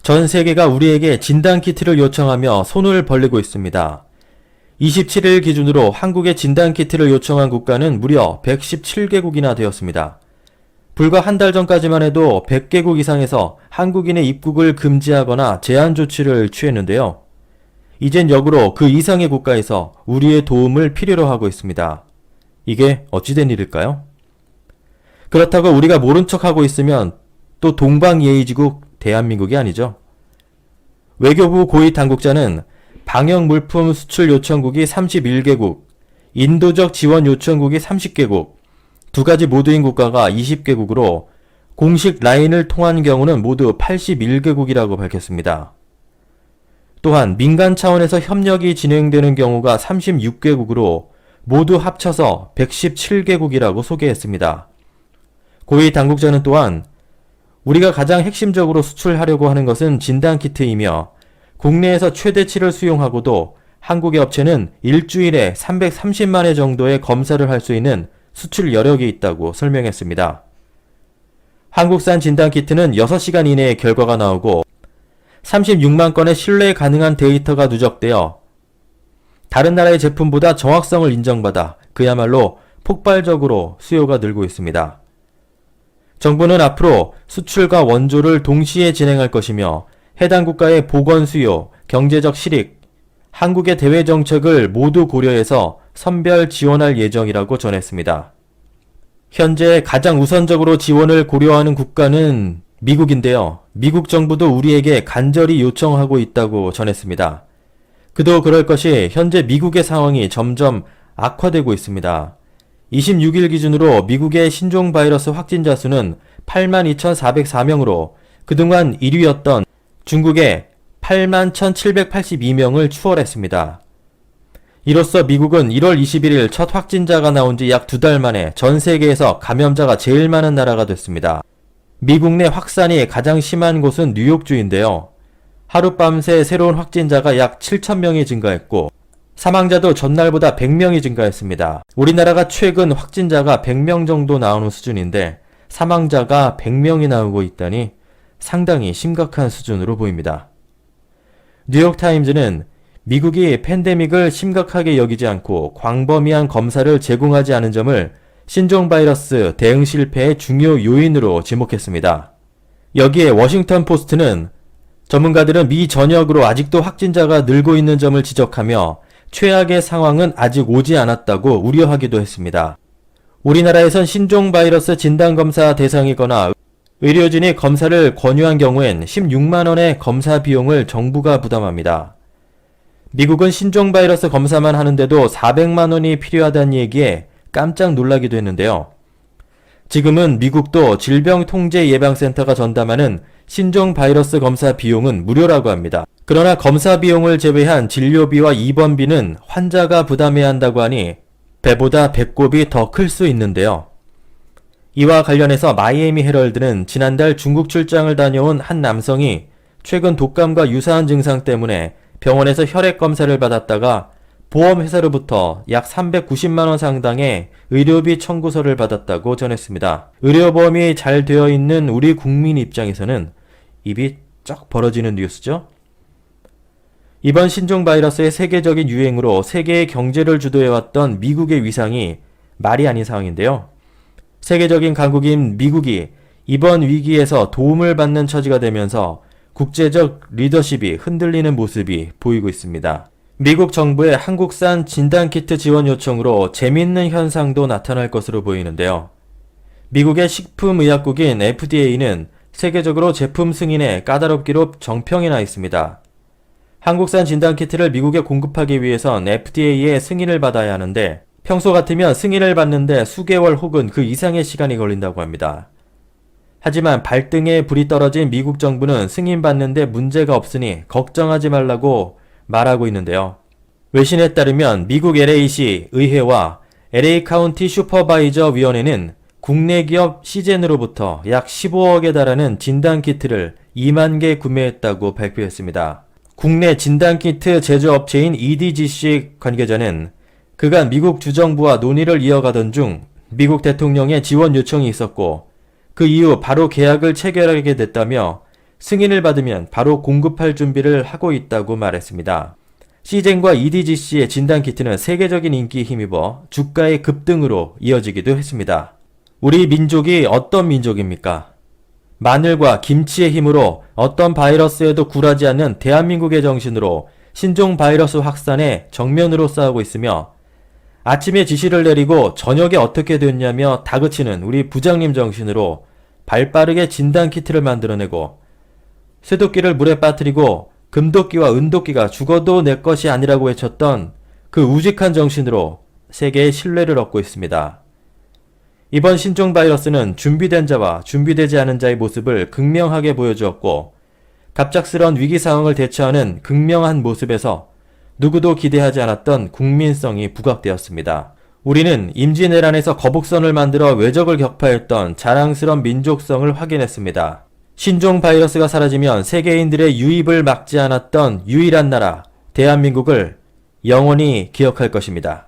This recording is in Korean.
전 세계가 우리에게 진단키트를 요청하며 손을 벌리고 있습니다. 27일 기준으로 한국에 진단키트를 요청한 국가는 무려 117개국이나 되었습니다. 불과 한 달 전까지만 해도 100개국 이상에서 한국인의 입국을 금지하거나 제한 조치를 취했는데요. 이젠 역으로 그 이상의 국가에서 우리의 도움을 필요로 하고 있습니다. 이게 어찌된 일일까요? 그렇다고 우리가 모른 척하고 있으면 또 동방예의지국 대한민국이 아니죠. 외교부 고위 당국자는 방역 물품 수출 요청국이 31개국, 인도적 지원 요청국이 30개국, 두 가지 모두인 국가가 20개국으로 공식 라인을 통한 경우는 모두 81개국이라고 밝혔습니다. 또한 민간 차원에서 협력이 진행되는 경우가 36개국으로 모두 합쳐서 117개국이라고 소개했습니다. 고위 당국자는 또한 우리가 가장 핵심적으로 수출하려고 하는 것은 진단키트이며 국내에서 최대치를 수용하고도 한국의 업체는 일주일에 330만 회 정도의 검사를 할 수 있는 수출 여력이 있다고 설명했습니다. 한국산 진단키트는 6시간 이내에 결과가 나오고 36만 건의 신뢰 가능한 데이터가 누적되어 다른 나라의 제품보다 정확성을 인정받아 그야말로 폭발적으로 수요가 늘고 있습니다. 정부는 앞으로 수출과 원조를 동시에 진행할 것이며 해당 국가의 보건 수요, 경제적 실익, 한국의 대외 정책을 모두 고려해서 선별 지원할 예정이라고 전했습니다. 현재 가장 우선적으로 지원을 고려하는 국가는 미국인데요. 미국 정부도 우리에게 간절히 요청하고 있다고 전했습니다. 그도 그럴 것이 현재 미국의 상황이 점점 악화되고 있습니다. 26일 기준으로 미국의 신종 바이러스 확진자 수는 82,404명으로 그동안 1위였던 중국의 81,782명을 추월했습니다. 이로써 미국은 1월 21일 첫 확진자가 나온 지 약 2달 만에 전 세계에서 감염자가 제일 많은 나라가 됐습니다. 미국 내 확산이 가장 심한 곳은 뉴욕주인데요. 하룻밤새 새로운 확진자가 약 7,000명이 증가했고 사망자도 전날보다 100명이 증가했습니다. 우리나라가 최근 확진자가 100명 정도 나오는 수준인데 사망자가 100명이 나오고 있다니 상당히 심각한 수준으로 보입니다. 뉴욕타임즈는 미국이 팬데믹을 심각하게 여기지 않고 광범위한 검사를 제공하지 않은 점을 신종 바이러스 대응 실패의 중요 요인으로 지목했습니다. 여기에 워싱턴 포스트는 전문가들은 미 전역으로 아직도 확진자가 늘고 있는 점을 지적하며 최악의 상황은 아직 오지 않았다고 우려하기도 했습니다. 우리나라에선 신종 바이러스 진단검사 대상이거나 의료진이 검사를 권유한 경우엔 16만원의 검사 비용을 정부가 부담합니다. 미국은 신종 바이러스 검사만 하는데도 400만원이 필요하다는 얘기에 깜짝 놀라기도 했는데요. 지금은 미국도 질병통제예방센터가 전담하는 신종 바이러스 검사 비용은 무료라고 합니다. 그러나 검사 비용을 제외한 진료비와 입원비는 환자가 부담해야 한다고 하니 배보다 배꼽이 더 클 수 있는데요. 이와 관련해서 마이애미 헤럴드는 지난달 중국 출장을 다녀온 한 남성이 최근 독감과 유사한 증상 때문에 병원에서 혈액 검사를 받았다가 보험회사로부터 약 390만원 상당의 의료비 청구서를 받았다고 전했습니다. 의료보험이 잘 되어 있는 우리 국민 입장에서는 입이 쩍 벌어지는 뉴스죠. 이번 신종 바이러스의 세계적인 유행으로 세계의 경제를 주도해왔던 미국의 위상이 말이 아닌 상황인데요. 세계적인 강국인 미국이 이번 위기에서 도움을 받는 처지가 되면서 국제적 리더십이 흔들리는 모습이 보이고 있습니다. 미국 정부의 한국산 진단키트 지원 요청으로 재밌는 현상도 나타날 것으로 보이는데요. 미국의 식품의약국인 FDA는 세계적으로 제품 승인에 까다롭기로 정평이 나 있습니다. 한국산 진단키트를 미국에 공급하기 위해선 FDA의 승인을 받아야 하는데 평소 같으면 승인을 받는데 수개월 혹은 그 이상의 시간이 걸린다고 합니다. 하지만 발등에 불이 떨어진 미국 정부는 승인받는데 문제가 없으니 걱정하지 말라고 말하고 있는데요. 외신에 따르면 미국 LA시 의회와 LA 카운티 슈퍼바이저 위원회는 국내 기업 시젠으로부터 약 15억에 달하는 진단키트를 2만 개 구매했다고 발표했습니다. 국내 진단키트 제조업체인 EDGC 관계자는 그간 미국 주정부와 논의를 이어가던 중 미국 대통령의 지원 요청이 있었고 그 이후 바로 계약을 체결하게 됐다며 승인을 받으면 바로 공급할 준비를 하고 있다고 말했습니다. 시젠과 EDGC의 진단키트는 세계적인 인기에 힘입어 주가의 급등으로 이어지기도 했습니다. 우리 민족이 어떤 민족입니까? 마늘과 김치의 힘으로 어떤 바이러스에도 굴하지 않는 대한민국의 정신으로 신종 바이러스 확산에 정면으로 싸우고 있으며 아침에 지시를 내리고 저녁에 어떻게 됐냐며 다그치는 우리 부장님 정신으로 발빠르게 진단키트를 만들어내고 쇠도끼를 물에 빠뜨리고 금도끼와 은도끼가 죽어도 내 것이 아니라고 외쳤던 그 우직한 정신으로 세계의 신뢰를 얻고 있습니다. 이번 신종 바이러스는 준비된 자와 준비되지 않은 자의 모습을 극명하게 보여주었고 갑작스러운 위기 상황을 대처하는 극명한 모습에서 누구도 기대하지 않았던 국민성이 부각되었습니다. 우리는 임진왜란에서 거북선을 만들어 외적을 격파했던 자랑스러운 민족성을 확인했습니다. 신종 바이러스가 사라지면 세계인들의 유입을 막지 않았던 유일한 나라 대한민국을 영원히 기억할 것입니다.